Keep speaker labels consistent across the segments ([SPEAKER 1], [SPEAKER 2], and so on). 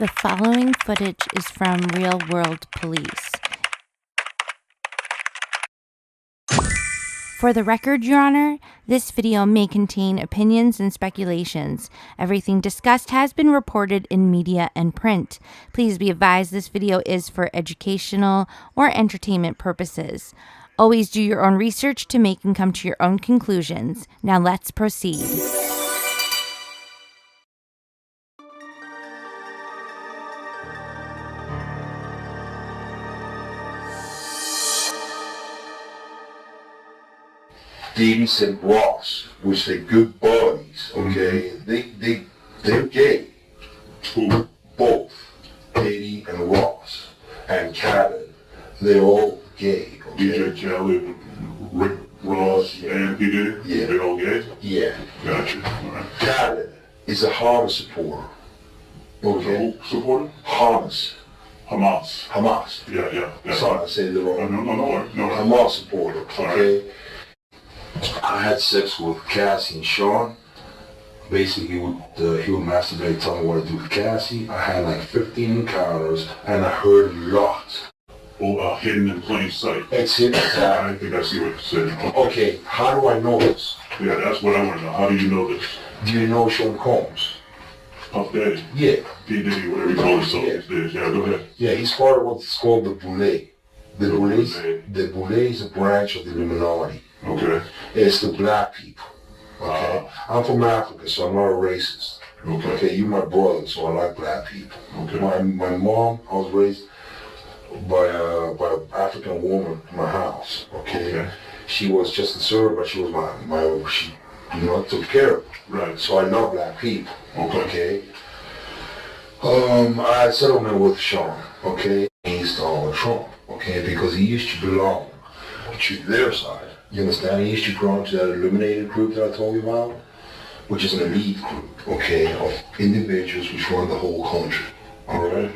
[SPEAKER 1] The following footage is from Real World Police. For the record, Your Honor, this video may contain opinions and speculations. Everything discussed has been reported in media and print. Please be advised this video is for educational or entertainment purposes. Always do your own research to make and come to your own conclusions. Now let's proceed.
[SPEAKER 2] Diddy and Ross, which they're good buddies, okay? They're gay.
[SPEAKER 3] Who?
[SPEAKER 2] Both. Diddy and Ross. And Khaled. They're all gay, okay?
[SPEAKER 3] DJ Khaled, Rick Ross, and P. Diddy?
[SPEAKER 2] Yeah.
[SPEAKER 3] They're all gay?
[SPEAKER 2] Yeah.
[SPEAKER 3] Gotcha. Alright.
[SPEAKER 2] Khaled is a Hamas supporter. Okay?
[SPEAKER 3] Who supporter?
[SPEAKER 2] Hamas.
[SPEAKER 3] Hamas. Yeah.
[SPEAKER 2] Sorry, I said it wrong.
[SPEAKER 3] No.
[SPEAKER 2] Hamas supporter, okay? I had sex with Cassie and Sean. Basically, he would masturbate, tell me what to do with Cassie. I had like 15 encounters, and I heard a lot.
[SPEAKER 3] Oh, hidden in plain sight.
[SPEAKER 2] It's hidden.
[SPEAKER 3] I think I see what you're saying.
[SPEAKER 2] Okay, how do I know this?
[SPEAKER 3] Yeah, that's what I want to know. How do you know this?
[SPEAKER 2] Do you know Sean Combs?
[SPEAKER 3] Puff Daddy?
[SPEAKER 2] Yeah.
[SPEAKER 3] P. Diddy, whatever you call himself these days. Yeah, go ahead.
[SPEAKER 2] Yeah, he's part of what's called the Boule. The Boule is a branch of the Illuminati.
[SPEAKER 3] Okay.
[SPEAKER 2] It's the black people. Okay. I'm from Africa, so I'm not a racist. Okay. You're my brother, so I like black people.
[SPEAKER 3] Okay.
[SPEAKER 2] My mom, I was raised by an African woman in my house. Okay. She was just a servant, but she was she took care of me.
[SPEAKER 3] Right.
[SPEAKER 2] So I love black people.
[SPEAKER 3] Okay.
[SPEAKER 2] I had settlement with Sean. Okay. He's Donald Trump. Okay, because he used to belong to their side. You understand? He used to belong to that illuminated group that I told you about, which is an elite group, okay, of individuals which run the whole country. Alright?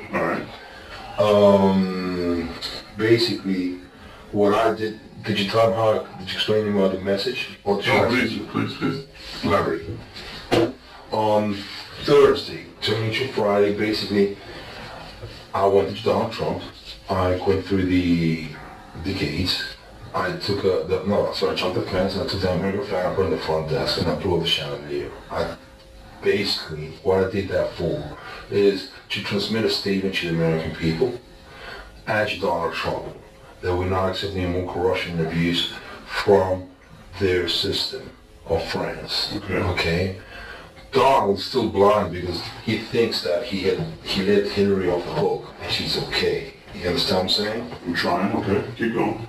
[SPEAKER 2] Basically, what I did you tell him did you explain to him about the message? Or
[SPEAKER 3] Please.
[SPEAKER 2] Elaborate. On Thursday, turning to Friday, basically, I went to Donald Trump. I went through the gates. I took I jumped the fence and I took the American flag, I put it in the front desk and I blew up the chandelier. What I did that for is to transmit a statement to the American people and to Donald Trump that we're not accepting any more corruption and abuse from their system of France. Okay? Donald's still blind because he thinks that he let Hillary off the hook and she's okay. You understand what I'm saying?
[SPEAKER 3] I'm trying. Okay, keep going.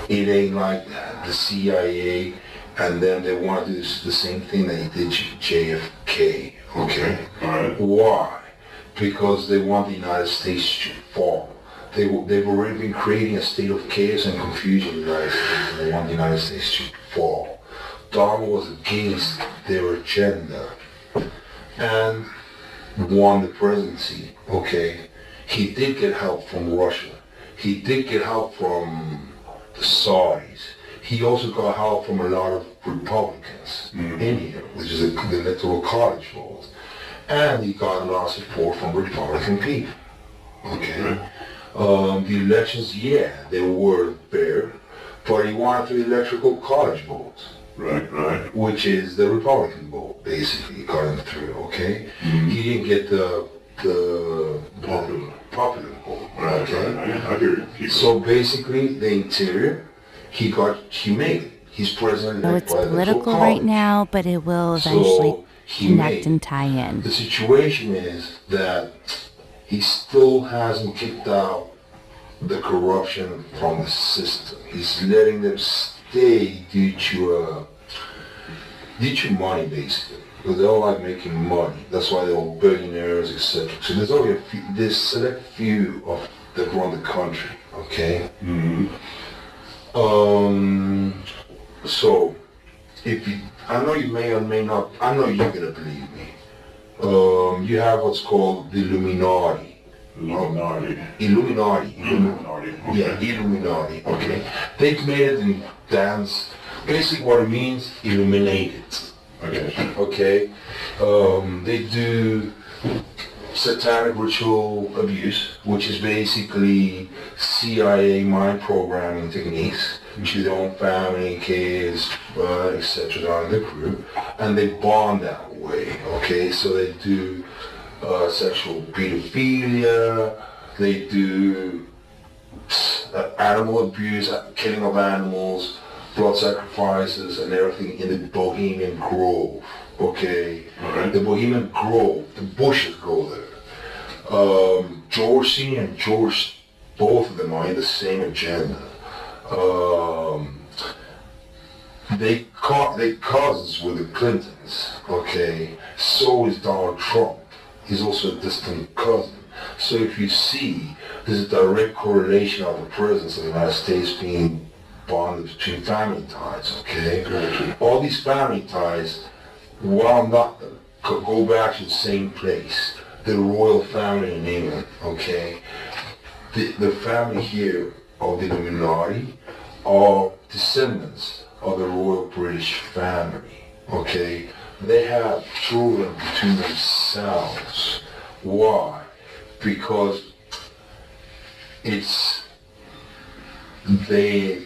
[SPEAKER 2] It ain't like the CIA, and then they want to do the same thing that he did to JFK. Okay?
[SPEAKER 3] All right.
[SPEAKER 2] Why? Because they want the United States to fall. They've already been creating a state of chaos and confusion in the United States, and they want the United States to fall. Donald was against their agenda and won the presidency. Okay? He did get help from Russia. He did get help from the Saudis. He also got help from a lot of Republicans in here, which is the electoral college vote. And he got a lot of support from Republican people. Okay? The elections, they were fair, but he wanted the electoral college vote.
[SPEAKER 3] Right.
[SPEAKER 2] Which is the Republican vote, basically, got him through, okay? He didn't get the popular vote, okay?
[SPEAKER 3] I hear you.
[SPEAKER 2] So basically, the interior, he made it. He's president.
[SPEAKER 1] So it's political right now, but it will eventually connect and tie in.
[SPEAKER 2] The situation is that he still hasn't kicked out the corruption from the system. He's letting them stay due to money, basically. Because they all like making money. That's why they're all billionaires, etc. So there's only there's select few of that run the country, okay? So, I know you may or may not, I know you're gonna believe me. You have what's called the Illuminati. Illuminati.
[SPEAKER 3] Okay.
[SPEAKER 2] Yeah, Illuminati, okay? They've made it in dance. Basically what it means, illuminated.
[SPEAKER 3] I guess.
[SPEAKER 2] Okay, they do Satanic ritual abuse, which is basically CIA mind programming techniques, which is their own family, kids, etc. on the crew, and they bond that way. Okay, so they do sexual pedophilia, they do animal abuse, killing of animals, blood sacrifices, and everything in the Bohemian Grove. Okay, the Bohemian Grove, the bushes grow there. George Senior and George, both of them are in the same agenda. They cousins with the Clintons. Okay, so is Donald Trump. He's also a distant cousin. So if you see, there's a direct correlation of the presence of the United States being bonded between family ties, okay? All these family ties, while not, go back to the same place, the royal family in England, okay? The family here of the Illuminati are descendants of the royal British family, okay? They have children between themselves. Why? Because they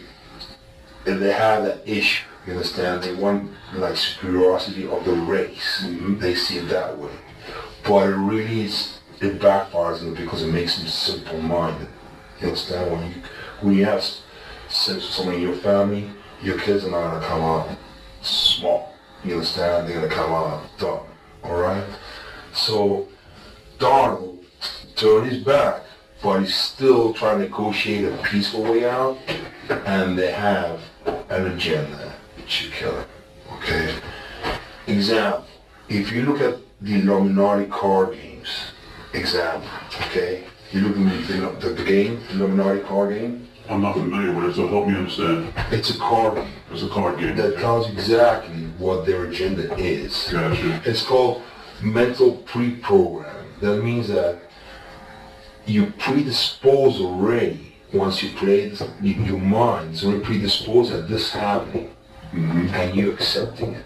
[SPEAKER 2] have that issue, you understand? They want like superiority of the race. They see it that way. But it really it backfires on them because it makes them simple-minded. You understand? When you have sex with someone in your family, your kids are not gonna come out small. You understand? They're gonna come out dumb. Alright? So Donald turned his back, but he's still trying to negotiate a peaceful way out, and they have an agenda to kill him. Okay? Example, if you look at the Illuminati card games, example, okay? You look at the game, the Illuminati card game.
[SPEAKER 3] I'm not familiar with it, so help me understand.
[SPEAKER 2] It's a card game.
[SPEAKER 3] It's a card game.
[SPEAKER 2] That tells exactly what their agenda is.
[SPEAKER 3] Gotcha.
[SPEAKER 2] It's called mental pre-programming. That means that you predispose already. Once you play this, your mind is already predisposed at this happening, and you accepting it.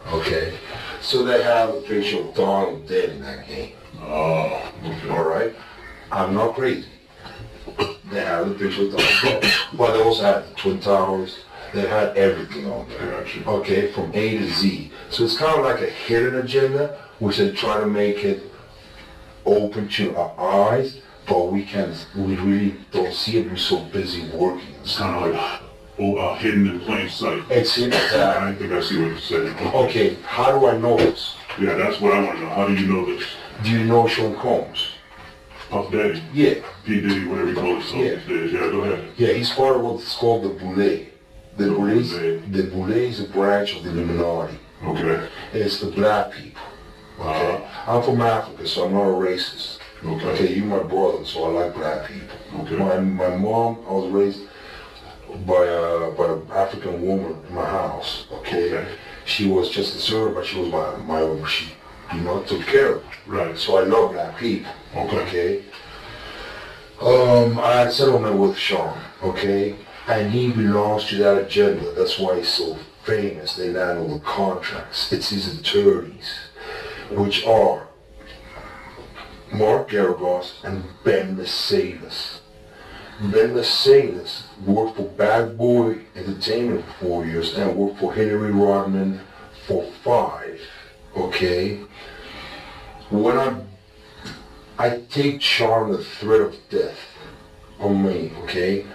[SPEAKER 2] Okay? So they have a picture of Donald dead in that game.
[SPEAKER 3] Oh, okay.
[SPEAKER 2] Alright? I'm not crazy. They have the picture of Donald dead. But they also had the Twin Towers. They had everything on there.
[SPEAKER 3] Gotcha.
[SPEAKER 2] Okay? From A to Z. So it's kind of like a hidden agenda, which they try to make it open to our eyes, but we really don't see it. We're so busy working.
[SPEAKER 3] It's kind of like hidden in plain sight.
[SPEAKER 2] It's in that.
[SPEAKER 3] I think I see what you're saying.
[SPEAKER 2] Okay, how do I know this?
[SPEAKER 3] Yeah, that's what I want to know. How do you know this?
[SPEAKER 2] Do you know Sean Combs?
[SPEAKER 3] Puff Daddy?
[SPEAKER 2] Yeah.
[SPEAKER 3] P. Diddy, whatever you call himself these days. Yeah, go ahead.
[SPEAKER 2] Yeah, he's part of what's called the Boule. The Boule is a branch of the Illuminati.
[SPEAKER 3] Okay.
[SPEAKER 2] It's the black people. Okay. I'm from Africa, so I'm not a racist. Okay, you're my brother, so I like black people.
[SPEAKER 3] Okay.
[SPEAKER 2] My mom, I was raised by an African woman in my house. Okay. She was just a servant, but she was my she took care of me.
[SPEAKER 3] Right.
[SPEAKER 2] So I love black people.
[SPEAKER 3] Okay.
[SPEAKER 2] I had settlement with Sean. Okay, and he belongs to that agenda. That's why he's so famous. They land all the contracts. It's his attorneys, which are Mark Garagos and Ben Mercedes. Ben Mercedes worked for Bad Boy Entertainment for 4 years and worked for Hillary Rodman for 5. Okay? When I take Sean the threat of death on me, okay?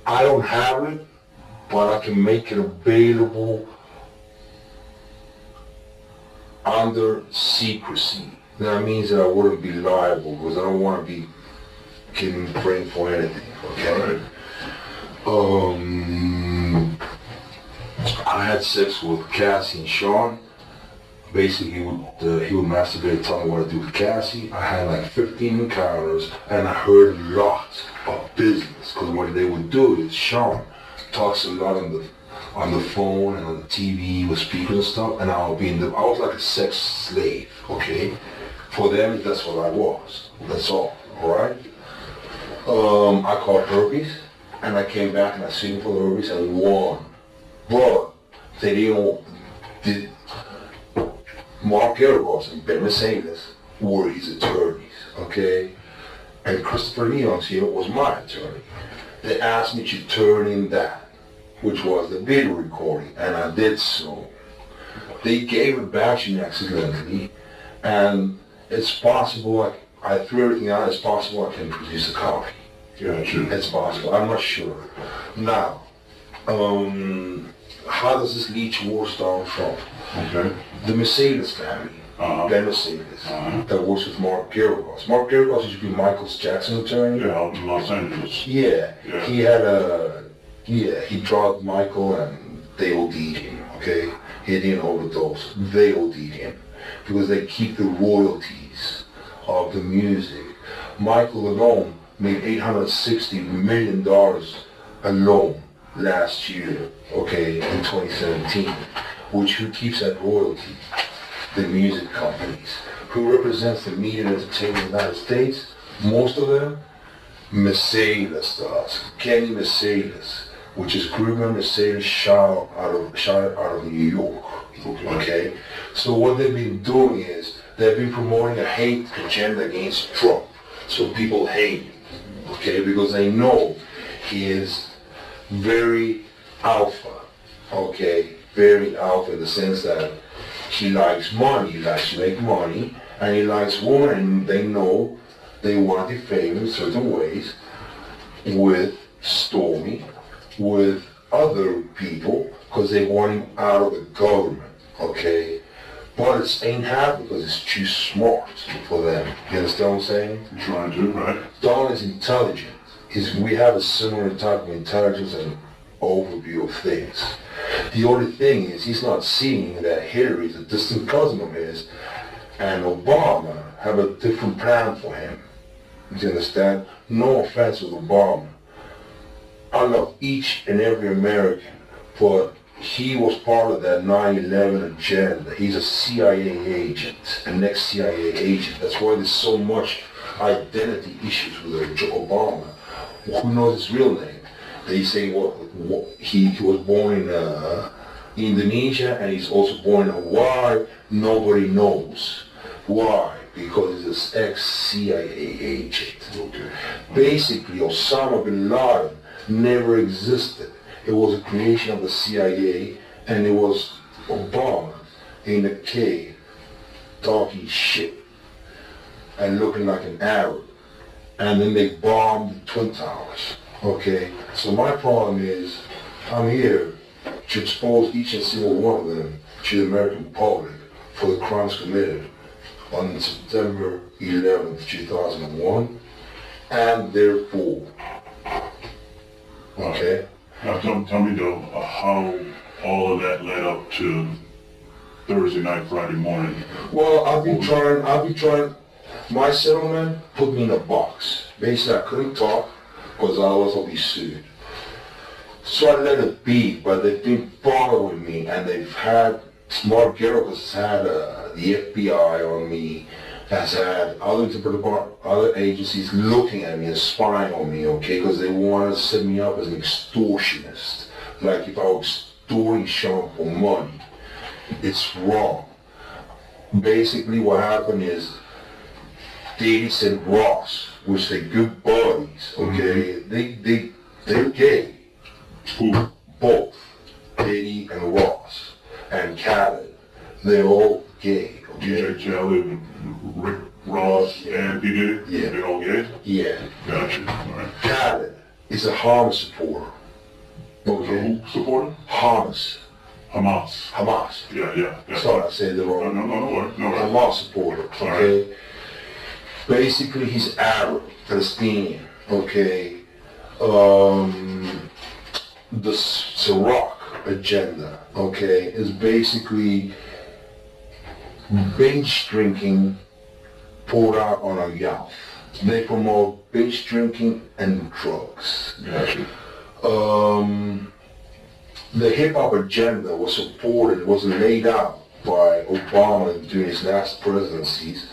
[SPEAKER 2] I don't have it, but I can make it available under secrecy. That means that I wouldn't be liable because I don't want to be getting framed for anything. Okay. I had sex with Cassie and Sean. Basically, he would masturbate, tell me what to do with Cassie. I had like 15 encounters, and I heard a lot of business. Because what they would do is Sean talks a lot on the phone and on the TV with speakers and stuff, and I was like a sex slave. Okay. For them, that's what I was. That's all. Alright? I caught herpes, and I came back and I sued for the herpes and won. But they didn't. Mark Garagos and Ben Mercedes were his attorneys, okay? And Christopher Leon's here was my attorney. They asked me to turn in that, which was the video recording, and I did so. They gave it back to me accidentally, and it's possible, I threw everything out, it's possible I can produce a copy.
[SPEAKER 3] Gotcha.
[SPEAKER 2] It's possible, I'm not sure. Now, how does this lead to war start from?
[SPEAKER 3] Okay.
[SPEAKER 2] The Mercedes family, Ben Mercedes, that works with Mark Garagos. Mark Garagos used to be Michael Jackson's attorney.
[SPEAKER 3] Yeah, out in Los Angeles.
[SPEAKER 2] Yeah,
[SPEAKER 3] Yeah.
[SPEAKER 2] he had he drugged Michael and they OD'd him, okay? He didn't overdose, they OD'd him because they keep the royalties of the music. Michael alone made $860 million alone last year, okay, in 2017, which who keeps that royalty? The music companies. Who represents the media and entertainment in the United States? Most of them, Mercedes does. Kenny Mercedes, which is Gruber Mercedes shot out of New York. Okay? So what they've been doing is they've been promoting a hate agenda against Trump. So people hate him. Okay? Because they know he is very alpha. Okay? Very alpha in the sense that he likes money, he likes to make money, and he likes women, and they know they want to defame him in certain ways with Stormy, with other people, because they want him out of the government, okay? But it ain't happening because it's too smart for them. You understand what I'm saying?
[SPEAKER 3] You're trying to, right?
[SPEAKER 2] Don is intelligent. We have a similar type of intelligence and overview of things. The only thing is he's not seeing that Hillary is a distant cousin of his and Obama have a different plan for him. You understand? No offense with Obama. I love each and every American, but he was part of that 9/11 agenda. He's a CIA agent, an ex-CIA agent. That's why there's so much identity issues with Obama. Who knows his real name? They say he was born in Indonesia and he's also born in Hawaii. Nobody knows. Why? Because he's an ex-CIA agent. Okay. Basically, Osama bin Laden never existed. It was a creation of the CIA, and it was Obama in a cave talking shit and looking like an Arab. And then they bombed the Twin Towers. Okay, so my problem is, I'm here to expose each and single one of them to the American public for the crimes committed on September 11th, 2001, and therefore, okay?
[SPEAKER 3] Now tell me though, how all of that led up to Thursday night, Friday morning.
[SPEAKER 2] Well, I've been trying, my settlement put me in a box. Basically, I couldn't talk, because otherwise I'll be sued. So I let it be, but they've been following me, and they've had, Mark Garagos has had the FBI on me, has had other agencies looking at me and spying on me, okay, because they want to set me up as an extortionist. Like if I was extorting Sean for money. It's wrong. Basically what happened is, Diddy and Ross, which they're good buddies, okay? They're gay.
[SPEAKER 3] Who?
[SPEAKER 2] Both. Diddy and Ross. And Khaled. They're all gay, okay?
[SPEAKER 3] DJ Khaled, Rick Ross, and P. Diddy?
[SPEAKER 2] Yeah.
[SPEAKER 3] They all gay?
[SPEAKER 2] Yeah.
[SPEAKER 3] Gotcha. All right.
[SPEAKER 2] Khaled is a Hamas supporter. Okay?
[SPEAKER 3] Who supporter?
[SPEAKER 2] Hamas.
[SPEAKER 3] Hamas. Yeah.
[SPEAKER 2] Sorry, I said it wrong.
[SPEAKER 3] No.
[SPEAKER 2] Hamas supporter, okay? Right. Basically, he's Arab, Palestinian, okay? The Ciroc agenda, okay, is basically binge drinking poured out on a youth. They promote binge drinking and drugs.
[SPEAKER 3] Gotcha.
[SPEAKER 2] The hip-hop agenda was supported, was laid out by Obama during his last presidencies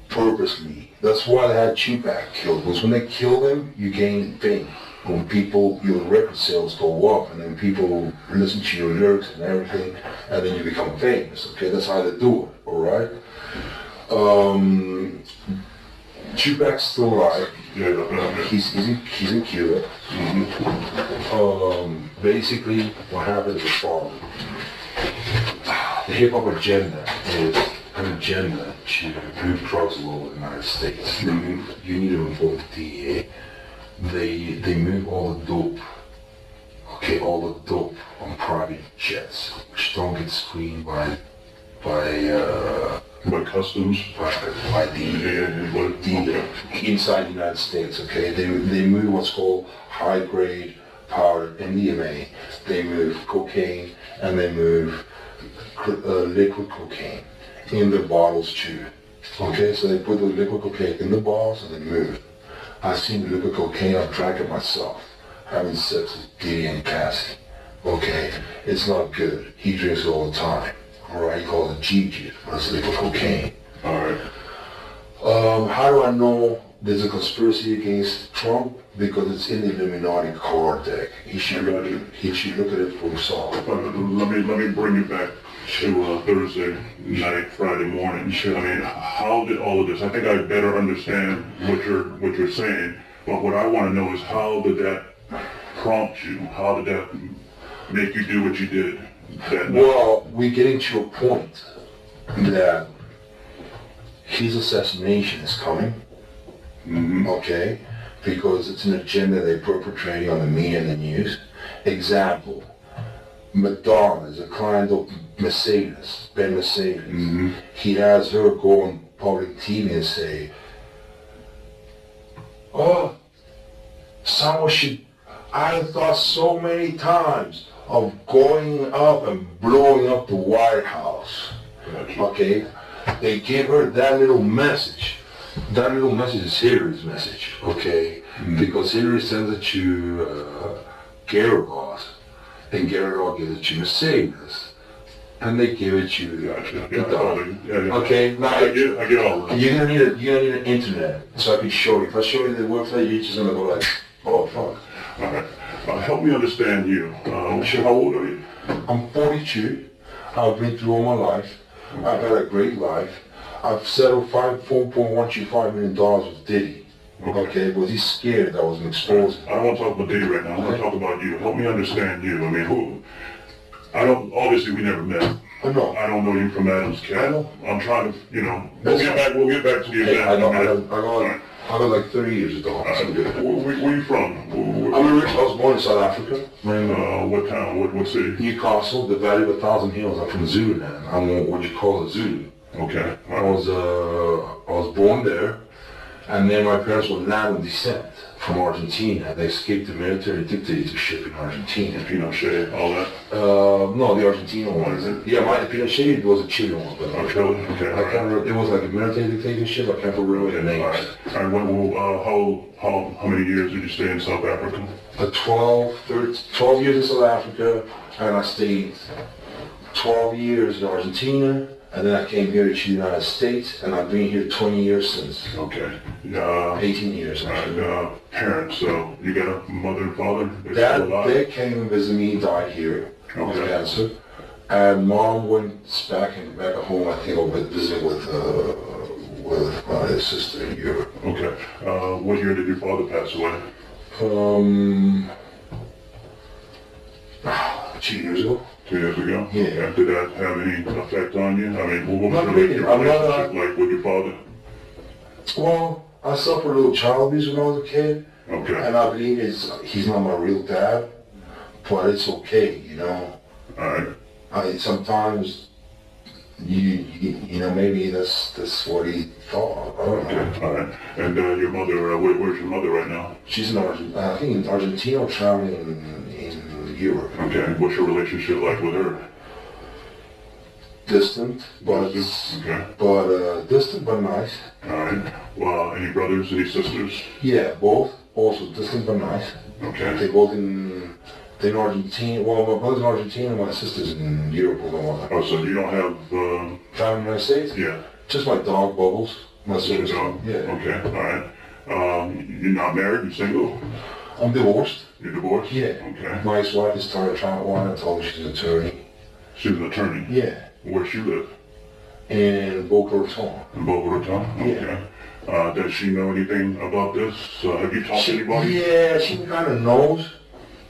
[SPEAKER 2] purposely. That's why they had Tupac killed, because when they killed him, you gained fame. when people, your record sales go up, and then people listen to your lyrics and everything, and then you become famous. Okay, that's how they do it. All right. Tupac's still alive.
[SPEAKER 3] Yeah,
[SPEAKER 2] he's in Cuba. Basically, what happens is the following. The hip hop agenda is an agenda to move drugs all over the United States. You need to involve the DEA. They move all the dope, all the dope on private jets, which don't get screened by
[SPEAKER 3] customs,
[SPEAKER 2] by the inside the United States. Okay, they move what's called high grade powder MDMA. They move cocaine, and they move liquid cocaine in the bottles too. Okay, so they put the liquid cocaine in the bottles and they move. I've seen the liquid cocaine, I've drank it myself, having sex with Diddy and Cassie. Okay, it's not good. He drinks it all the time. Alright, he calls it Gigi, but it's liquid cocaine.
[SPEAKER 3] Alright.
[SPEAKER 2] How do I know there's a conspiracy against Trump? Because it's in the Illuminati card deck. He should look at it for himself.
[SPEAKER 3] Let me bring you back to Thursday night, Friday morning.
[SPEAKER 2] Sure.
[SPEAKER 3] I mean, how did all of this? I think I better understand what you're saying. But what I want to know is how did that prompt you? How did that make you do what you did that night?
[SPEAKER 2] Well, we're getting to a point that his assassination is coming. Okay, because it's an agenda they're perpetrating on the media and the news. Example, Madonna is a client of Mercedes, Ben Mercedes. He has her go on public TV and say, "Oh, someone should," I thought so many times of going up and blowing up the White House. Okay, they give her that little message. That little message is Hillary's message, okay? Because Hillary sends it to Gerard, and Gerard gives it to Mercedes, and they give it to the dog. Okay, now
[SPEAKER 3] I get all of it.
[SPEAKER 2] you're gonna need an internet, so I can show you. If I show you the website, you're just gonna go like, oh fuck.
[SPEAKER 3] All right. Help me understand you. How old are you?
[SPEAKER 2] I'm 42. I've been through all my life. I've had a great life. I've settled $4.125 million with Diddy. Okay, but he's scared that I was exposed.
[SPEAKER 3] I don't want to talk about Diddy right now. I want to talk about you. Help me understand you. I mean, obviously we never met.
[SPEAKER 2] I know.
[SPEAKER 3] I don't know you from Adam's Cat.
[SPEAKER 2] I know.
[SPEAKER 3] I'm trying to, we'll get back to the event.
[SPEAKER 2] I got like 30 years ago.
[SPEAKER 3] Where you from?
[SPEAKER 2] I was born in South Africa.
[SPEAKER 3] What town? What city?
[SPEAKER 2] Newcastle, the Valley of a Thousand Hills. I'm from Zululand. I'm what you call a Zulu.
[SPEAKER 3] Okay.
[SPEAKER 2] I was born there, and then my parents were Latin descent from Argentina. They escaped the military dictatorship in Argentina.
[SPEAKER 3] Pinochet, all that?
[SPEAKER 2] No, the Argentine one. Yeah, my Pinochet was a Chilean one, but
[SPEAKER 3] okay.
[SPEAKER 2] I can't remember. It was like a military dictatorship. I can't remember the name.
[SPEAKER 3] All right. How many years did you stay in South Africa?
[SPEAKER 2] 12 years in South Africa, and I stayed 12 years in Argentina. And then I came here to the United States, and I've been here 20 years since.
[SPEAKER 3] Okay.
[SPEAKER 2] 18 years.
[SPEAKER 3] Parents, so you got a mother and father?
[SPEAKER 2] Dad came and visited me, died here of cancer. And mom went back home, I think, over visiting with my sister in Europe.
[SPEAKER 3] Okay. What year did your father pass away?
[SPEAKER 2] 2 years ago.
[SPEAKER 3] 2 years ago?
[SPEAKER 2] Yeah.
[SPEAKER 3] Okay. Did that have any effect on you? I mean, what was
[SPEAKER 2] Not
[SPEAKER 3] your
[SPEAKER 2] really.
[SPEAKER 3] relationship like with your father?
[SPEAKER 2] Well, I suffered a little child abuse when I was a kid.
[SPEAKER 3] Okay.
[SPEAKER 2] And I believe he's not my real dad, but it's okay,
[SPEAKER 3] All right.
[SPEAKER 2] Sometimes maybe that's what he thought. I don't know.
[SPEAKER 3] Okay. All right. And your mother, where's your mother right now?
[SPEAKER 2] She's in Argentina, or traveling in Europe.
[SPEAKER 3] Okay. What's your relationship like with her?
[SPEAKER 2] Distant, but distant but nice.
[SPEAKER 3] All right. Well, any brothers, any sisters?
[SPEAKER 2] Yeah, both. Also distant but nice.
[SPEAKER 3] Okay.
[SPEAKER 2] They're in Argentina. Well, my brother's in Argentina, my sister's in Europe.
[SPEAKER 3] Oh, so you don't have
[SPEAKER 2] family in the United States?
[SPEAKER 3] Yeah.
[SPEAKER 2] Just my dog Bubbles. My sister's
[SPEAKER 3] dog.
[SPEAKER 2] Yeah.
[SPEAKER 3] Okay. All right. You're not married? You're single?
[SPEAKER 2] I'm divorced.
[SPEAKER 3] You're divorced?
[SPEAKER 2] Yeah.
[SPEAKER 3] Okay.
[SPEAKER 2] My ex-wife is started trying to lie. I told her she's an attorney.
[SPEAKER 3] She's an attorney?
[SPEAKER 2] Yeah.
[SPEAKER 3] Where she live?
[SPEAKER 2] In Boca Raton.
[SPEAKER 3] In Boca Raton? Okay.
[SPEAKER 2] Yeah.
[SPEAKER 3] Does she know anything about this? Have you talked to anybody?
[SPEAKER 2] Yeah, she kind of knows.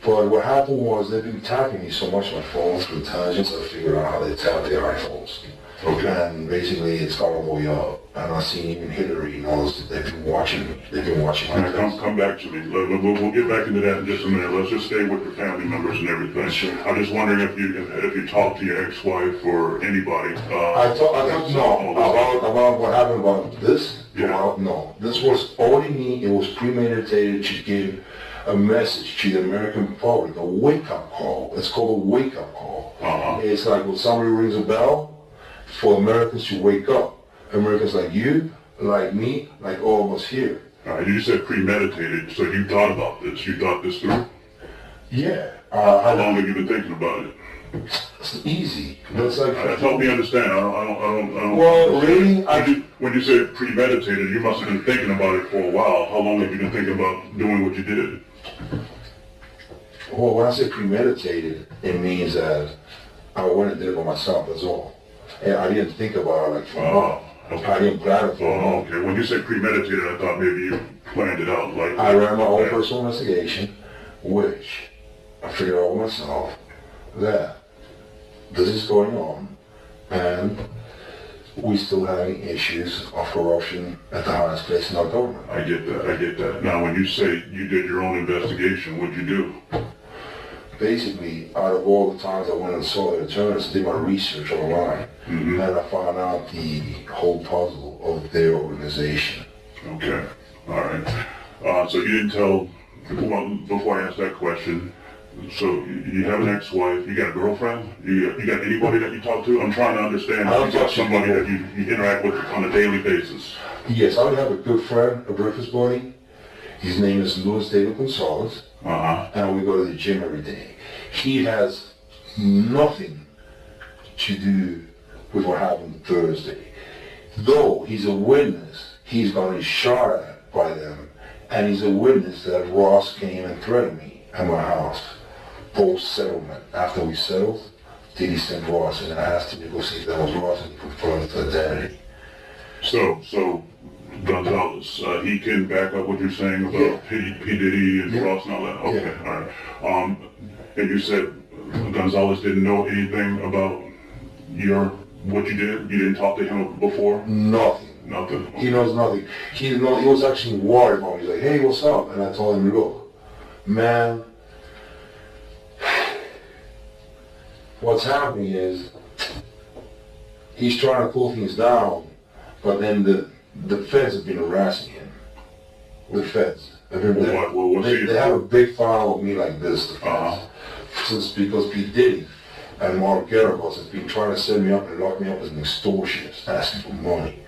[SPEAKER 2] But what happened was they've been tapping me so much on my phone through intelligence. I figured out how they tap their iPhones.
[SPEAKER 3] Okay.
[SPEAKER 2] And basically it's got all the way up. And I've seen even Hillary and all this. They've been watching me. They've been watching my
[SPEAKER 3] Now, come back to me. We'll get back into that in just a minute. Let's just stay with your family members and everything.
[SPEAKER 2] Sure.
[SPEAKER 3] I'm just wondering if you talked to your ex-wife or anybody.
[SPEAKER 2] I thought no about what happened about this.
[SPEAKER 3] Yeah.
[SPEAKER 2] No, this was only me. It was premeditated to give a message to the American public, a wake-up call. It's called a wake-up call. It's like when somebody rings a bell for Americans to wake up. Americans like you, like me, like all of us here.
[SPEAKER 3] All right, you said premeditated, so you thought about this. You thought this through?
[SPEAKER 2] Yeah.
[SPEAKER 3] How long have you been thinking about it?
[SPEAKER 2] It's easy. It's like
[SPEAKER 3] help me understand. I don't.
[SPEAKER 2] Well, really,
[SPEAKER 3] when you said premeditated, you must have been thinking about it for a while. How long have you been thinking about doing what you did?
[SPEAKER 2] Well, when I say premeditated, it means that I went and did it by myself. That's all. And I didn't think about it like for a month.
[SPEAKER 3] Okay.
[SPEAKER 2] I didn't plan it for a month.
[SPEAKER 3] Okay. When you said premeditated, I thought maybe you planned it out. Like
[SPEAKER 2] I ran my own personal investigation, which I figured out myself that this is going on, and we still having issues of corruption at the highest place in our government.
[SPEAKER 3] I get that. Now, when you say you did your own investigation, what'd you do?
[SPEAKER 2] Basically, out of all the times I went and saw the attorneys, did my research online, and I found out the whole puzzle of their organization.
[SPEAKER 3] Okay, all right. So you didn't tell, before I ask that question, so you have an ex-wife, you got a girlfriend, you got anybody that you talk to? I'm trying to understand if you got somebody that you interact with on a daily basis.
[SPEAKER 2] Yes, I would have a good friend, a breakfast buddy. His name is Luis David Gonzalez, and we go to the gym every day. He has nothing to do with what happened Thursday. Though he's a witness, he's gotten shot at by them, and he's a witness that Ross came and threatened me at my house. Post-settlement, after we settled, Diddy sent Ross, and I asked him to go see if that was Ross, and he confirmed his identity.
[SPEAKER 3] So Gonzalez, he can back up what you're saying about P. Diddy and Ross and all that? Okay, all right. And you said Gonzalez didn't know anything about what you did? You didn't talk to him before?
[SPEAKER 2] Nothing. He knows nothing. He was actually worried about me. He's like, hey, what's up? And I told him, look, man, what's happening is he's trying to cool things down, but then the feds have been harassing him. The feds. They have a big file of me like this, the feds. Since because P. Diddy and Mark Garibus have been trying to set me up and lock me up as an extortionist, asking for money.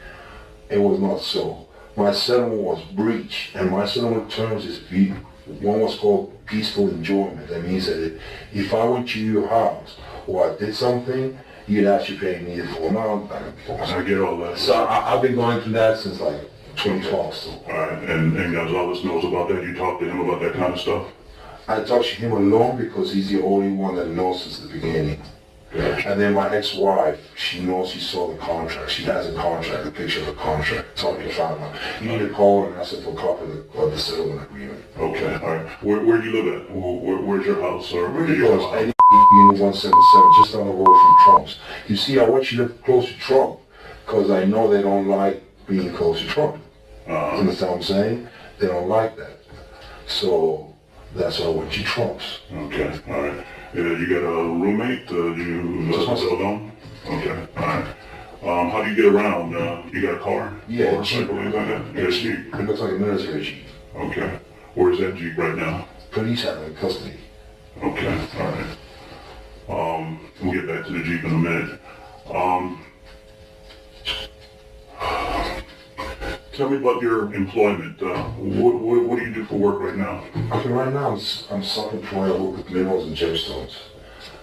[SPEAKER 2] It was not so. My settlement was breached, and my settlement terms is one was called peaceful enjoyment. That means that if I went to your house or I did something, you'd actually pay me the full amount.
[SPEAKER 3] I get all that.
[SPEAKER 2] So I've been going through that since like 2012. So.
[SPEAKER 3] All right, and Gonzalez knows about that. You talk to him about that kind of stuff?
[SPEAKER 2] I talk to him alone because he's the only one that knows since the beginning. Yeah. And then my ex-wife, she knows she saw the contract. She has a contract, a picture of the contract. Told me to find out. You need to call her and ask her for a copy of the settlement agreement.
[SPEAKER 3] Okay, all right. Where do you live at? Where's your house? Or where do you
[SPEAKER 2] live? Unit 177, just on the road from Trump's. You see, I want you to live close to Trump because I know they don't like being close to Trump. You understand what I'm saying? They don't like that. So that's why I went to Trump's.
[SPEAKER 3] Okay, all right. You got a roommate? You live alone? Okay, all right. How do you get around? You got a car?
[SPEAKER 2] Yeah,
[SPEAKER 3] or
[SPEAKER 2] Jeep.
[SPEAKER 3] Like that? You got a Jeep?
[SPEAKER 2] It looks like a military Jeep.
[SPEAKER 3] Okay. Where's that Jeep right now?
[SPEAKER 2] Police have it in custody.
[SPEAKER 3] Okay, all right. We'll get back to the Jeep in a minute. Tell me about your employment. What do you do for work right now?
[SPEAKER 2] Okay, right now I'm self-employed. I work with minerals and gemstones.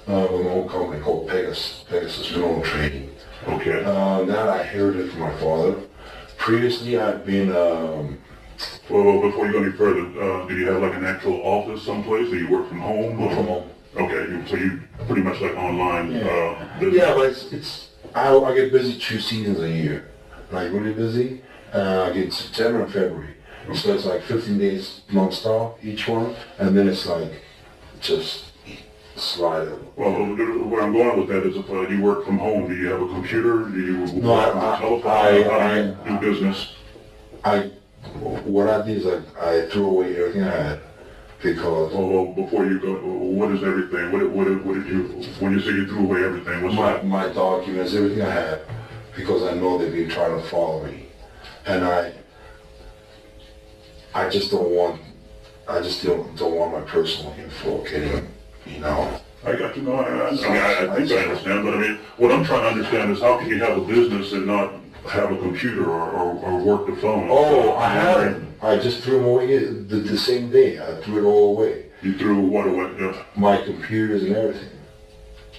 [SPEAKER 2] With my own company called Pegasus Mineral Trading.
[SPEAKER 3] Okay.
[SPEAKER 2] That I inherited from my father. Previously, I've been
[SPEAKER 3] Well, before you go any further, do you have like an actual office someplace, or you work from home?
[SPEAKER 2] Work from home.
[SPEAKER 3] Okay, so you pretty much like online business?
[SPEAKER 2] Yeah, but I get busy 2 seasons a year. Like really busy. I get September and February. So it's like 15 days non-stop each one, and then it's like just slide it.
[SPEAKER 3] Well, where I'm going with that is if you work from home, do you have a computer? Do you
[SPEAKER 2] No,
[SPEAKER 3] have a telephone? How do you do business?
[SPEAKER 2] What I did is I threw away everything I had because...
[SPEAKER 3] Well, before you go, what is everything? What did you, when you say you threw away everything, what's that?
[SPEAKER 2] My documents, everything I had, because I know they've been trying to follow me. And I just don't want my personal info getting, you know.
[SPEAKER 3] I got to know. I think I understand, but I mean, what I'm trying to understand is how can you have a business and not have a computer or work the phone?
[SPEAKER 2] Oh, I haven't. I just threw them away the same day. I threw it all away.
[SPEAKER 3] You threw what away?
[SPEAKER 2] My computers and everything.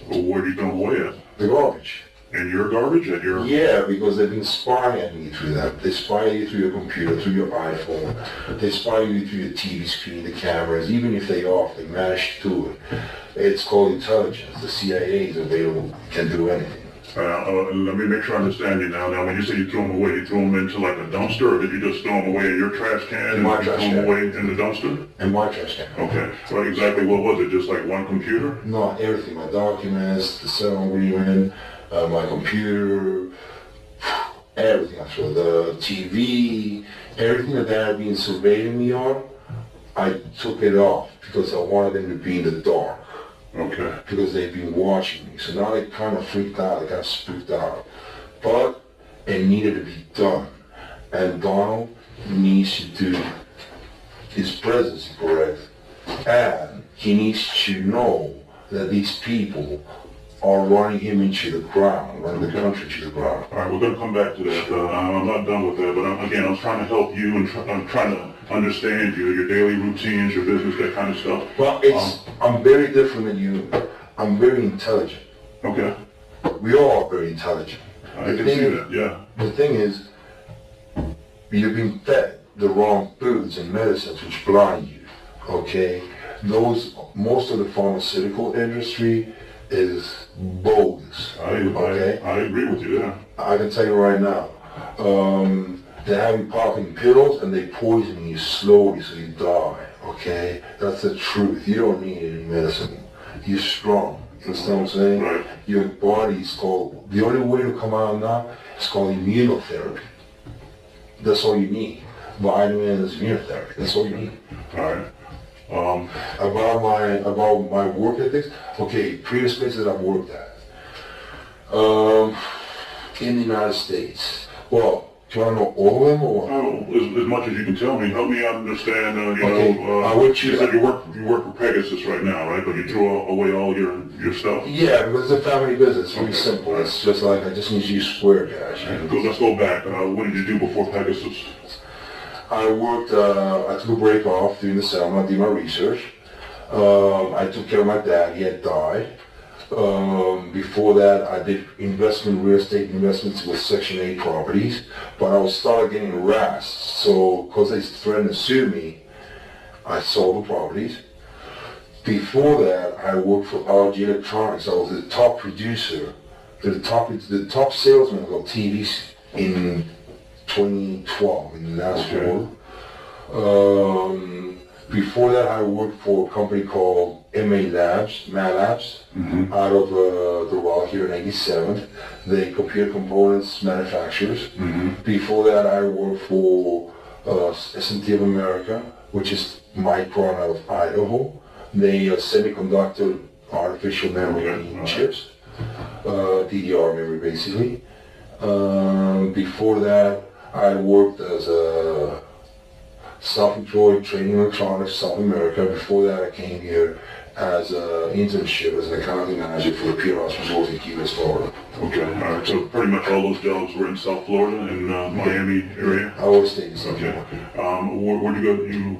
[SPEAKER 3] Well, where do you throw them away at?
[SPEAKER 2] The garbage.
[SPEAKER 3] And your garbage and your...
[SPEAKER 2] Yeah, because they've been spying at me through that. They spy you through your computer, through your iPhone. They spy you through your TV screen, the cameras. Even if they off, they manage to do it. It's called intelligence. The CIA is available, can do anything.
[SPEAKER 3] Let me make sure I understand you now. Now, when you say you threw them away, you threw them into like a dumpster, or did you just throw them away in your trash can?
[SPEAKER 2] In my trash can.
[SPEAKER 3] Throw them away in the dumpster?
[SPEAKER 2] In my trash can.
[SPEAKER 3] Okay. Well, exactly what was it? Just like one computer?
[SPEAKER 2] No, everything. My documents, the settlement agreement, my computer, everything. I threw the TV, everything that had been surveilling me on, I took it off because I wanted them to be in the dark.
[SPEAKER 3] Okay.
[SPEAKER 2] Because they've been watching me. So now they kind of freaked out, they got spooked out. But it needed to be done. And Donald needs to do his presidency correct. And he needs to know that these people are running him into the ground, running the country to the ground.
[SPEAKER 3] All right, we're going to come back to that. I'm not done with that, but I'm trying to help you and I'm trying to understand you, your daily routines, your business, that kind of stuff.
[SPEAKER 2] Well, I'm very different than you. I'm very intelligent.
[SPEAKER 3] Okay.
[SPEAKER 2] We all are very intelligent.
[SPEAKER 3] I can see that, yeah.
[SPEAKER 2] The thing is, you've been fed the wrong foods and medicines which blind you, okay? Most of the pharmaceutical industry is bogus.
[SPEAKER 3] I agree with you there.
[SPEAKER 2] I can tell you right now, they have you popping pills and they poison you slowly so you die, okay? That's the truth. You don't need any medicine. You're strong. You understand what I'm saying?
[SPEAKER 3] Right.
[SPEAKER 2] Your body's called, the only way to come out now is called immunotherapy. That's all you need. Vitamins, immunotherapy. That's all you need.
[SPEAKER 3] All right.
[SPEAKER 2] About my work ethics, okay, previous places I've worked at. In the United States. Well, do you want to know all of them or?
[SPEAKER 3] As much as you can tell me. Help me understand,
[SPEAKER 2] you
[SPEAKER 3] said you work for Pegasus right now, right? But you threw away all your stuff.
[SPEAKER 2] Yeah, because it's a family business. It's really simple. It's just like, I just need to use Square Cash.
[SPEAKER 3] Let's go back. What did you do before Pegasus?
[SPEAKER 2] I worked, I took a break off during the summer, I did my research. I took care of my dad, he had died. Before that, I did real estate investments with Section 8 properties, but I was started getting harassed. So, because they threatened to sue me, I sold the properties. Before that, I worked for LG Electronics. I was the top producer, the top salesman of TVs in 2012, in the last quarter. Before that, I worked for a company called Mad Labs, out of Doral here in 87th. They computer components manufacturers. Before that, I worked for S&T of America, which is Micron out of Idaho. They semiconductor artificial memory chips, DDR memory basically. Before that, I worked as a self-employed trading electronics, South America. Before that, I came here as an internship as an accounting manager for the Pegasus Resort in Key West, Florida.
[SPEAKER 3] Okay, all right. So pretty much all those jobs were in South Florida, in Miami area?
[SPEAKER 2] I always stayed in South
[SPEAKER 3] Florida.
[SPEAKER 2] Okay.
[SPEAKER 3] Where'd you go? You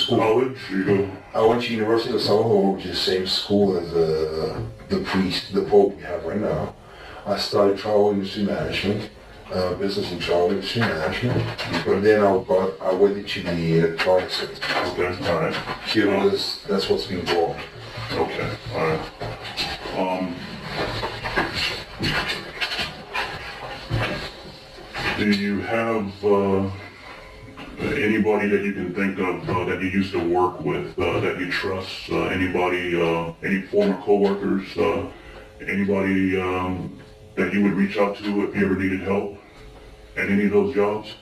[SPEAKER 3] college?
[SPEAKER 2] I went to University of Salvador, which is the same school as the Pope we have right now. I studied travel industry management. business in Charlotte, National. But then I went into the electronics sector.
[SPEAKER 3] Okay, all right.
[SPEAKER 2] Here, that's what's being bought.
[SPEAKER 3] Okay, all right. Do you have anybody that you can think of that you used to work with, that you trust? Anybody, any former coworkers? Anybody that you would reach out to if you ever needed help at any of those jobs?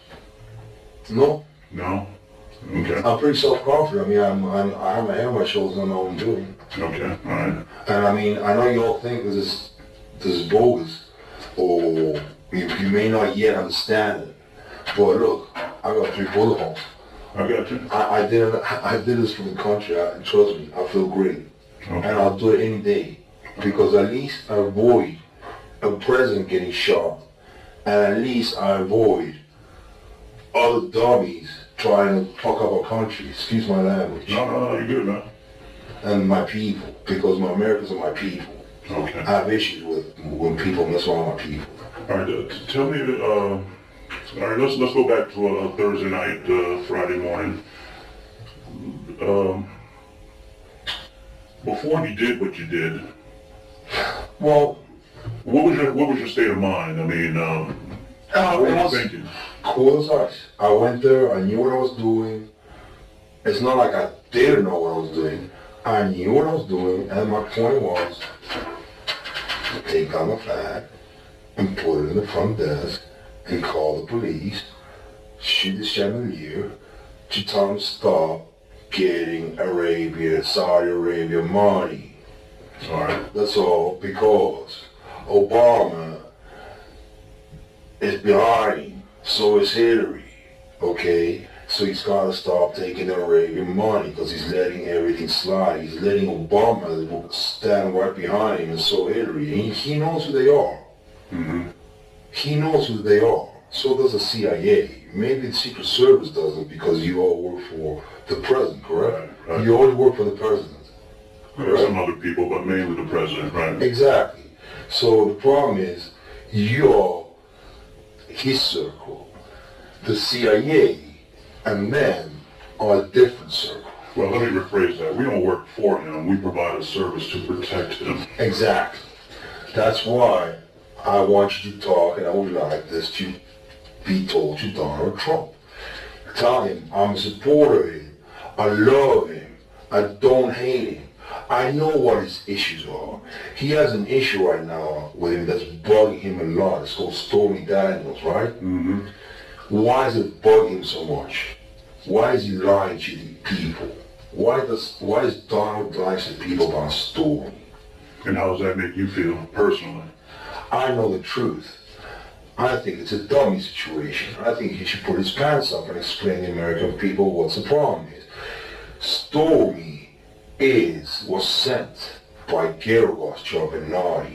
[SPEAKER 2] No.
[SPEAKER 3] No? Okay.
[SPEAKER 2] I'm pretty self-confident. I mean, I have my head on my shoulders and I know what I'm doing.
[SPEAKER 3] Okay, all right.
[SPEAKER 2] And I mean, I know you all think this is bogus, or you may not yet understand it. But look, I got 3 bullet holes.
[SPEAKER 3] I got you.
[SPEAKER 2] I did this for the country, and trust me, I feel great.
[SPEAKER 3] Okay.
[SPEAKER 2] And I'll do it any day, because at least I avoid a president getting shot, and at least I avoid other dummies trying to fuck up our country. Excuse my language.
[SPEAKER 3] No, you're good, man.
[SPEAKER 2] And my people, because my Americans are my people.
[SPEAKER 3] Okay.
[SPEAKER 2] I have issues with when people mess around my people.
[SPEAKER 3] All right, tell me, all right, let's go back to a Thursday night, Friday morning. Before you did what you did,
[SPEAKER 2] Well,
[SPEAKER 3] what was your state of mind? I mean, what were you thinking?
[SPEAKER 2] Cool as ice. I went there, I knew what I was doing. It's not like I didn't know what I was doing. I knew what I was doing, and my point was, take down the flag and put it in the front desk and call the police, shoot the chandelier, to tell them to stop getting Saudi Arabia money.
[SPEAKER 3] All right.
[SPEAKER 2] That's all, because Obama is behind him, so is Hillary, okay? So he's got to stop taking the Arabian money, because he's letting everything slide. He's letting Obama stand right behind him, and so Hillary. And he knows who they are.
[SPEAKER 3] Mm-hmm.
[SPEAKER 2] He knows who they are. So does the CIA. Maybe the Secret Service doesn't, because you all work for the president, correct?
[SPEAKER 3] Right.
[SPEAKER 2] You all work for the president.
[SPEAKER 3] There's some other people, but mainly the president, right?
[SPEAKER 2] Exactly. So the problem is, you're his circle, the CIA, and men are a different circle.
[SPEAKER 3] Well, let me rephrase that. We don't work for him. We provide a service to protect him.
[SPEAKER 2] Exactly. That's why I want you to talk, and I would like this to be told to Donald Trump. Tell him I'm a supporter of him. I love him. I don't hate him. I know what his issues are. He has an issue right now with him that's bugging him a lot. It's called Stormy Daniels, right?
[SPEAKER 3] Mm-hmm.
[SPEAKER 2] Why is it bugging him so much? Why is he lying to the people? Why does Donald lie to people about Stormy?
[SPEAKER 3] And how does that make you feel personally?
[SPEAKER 2] I know the truth. I think it's a dummy situation. I think he should put his pants up and explain to the American people what's the problem is. Stormy was sent by Geragos Juggernaut.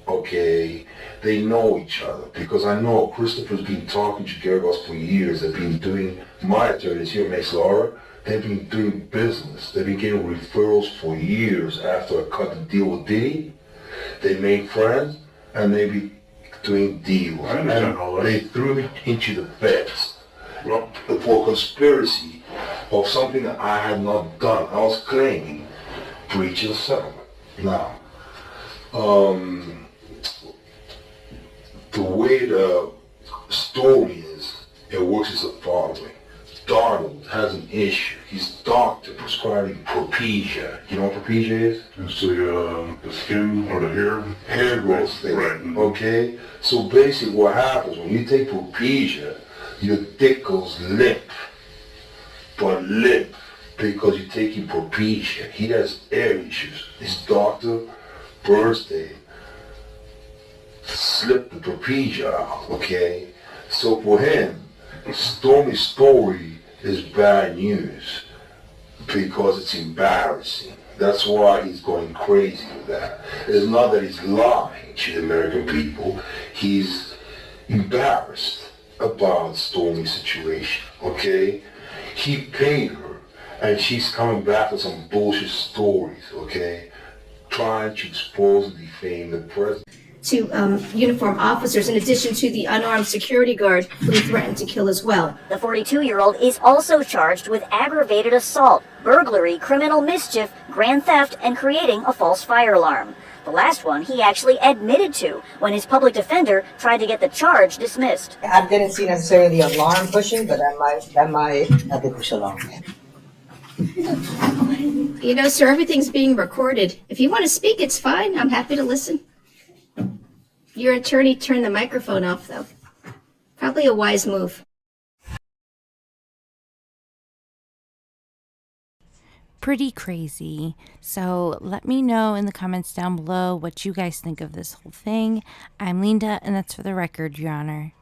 [SPEAKER 2] Okay? They know each other, because I know Christopher's been talking to Geragos for years. They've been doing, my attorneys here, Max Laura, they've been doing business. They've been getting referrals for years after I cut the deal with Diddy. They made friends, and they be doing deals.
[SPEAKER 3] I understand all that.
[SPEAKER 2] They threw me into the feds
[SPEAKER 3] Well,
[SPEAKER 2] for conspiracy of something that I had not done. I was claiming breach of settlement. Now, the way the story is, it works as the following. Donald has an issue. His doctor prescribing Propecia. You know what Propecia is?
[SPEAKER 3] it's the skin or the hair?
[SPEAKER 2] Hair growth thing.
[SPEAKER 3] Right.
[SPEAKER 2] Okay? So basically what happens when you take Propecia, your dick goes limp. But limp because you're taking Propecia. He has air issues. His doctor, birthday, slipped the Propecia out, okay? So for him, Stormy's story is bad news because it's embarrassing. That's why he's going crazy with that. It's not that he's lying to the American people. He's embarrassed about Stormy's situation, okay? He paid her, and she's coming back with some bullshit stories, okay? Trying to expose and defame the president.
[SPEAKER 4] to uniformed officers, in addition to the unarmed security guard who he threatened to kill as well.
[SPEAKER 5] The 42-year-old is also charged with aggravated assault, burglary, criminal mischief, grand theft, and creating a false fire alarm. The last one he actually admitted to when his public defender tried to get the charge dismissed.
[SPEAKER 6] I didn't see necessarily the alarm pushing, but that might have been pushed along.
[SPEAKER 4] You know, sir, everything's being recorded. If you want to speak, it's fine. I'm happy to listen. Your attorney turned the microphone off, though. Probably a wise move.
[SPEAKER 1] Pretty crazy. So let me know in the comments down below what you guys think of this whole thing. I'm Leenda, and that's For the Record, Your Honor.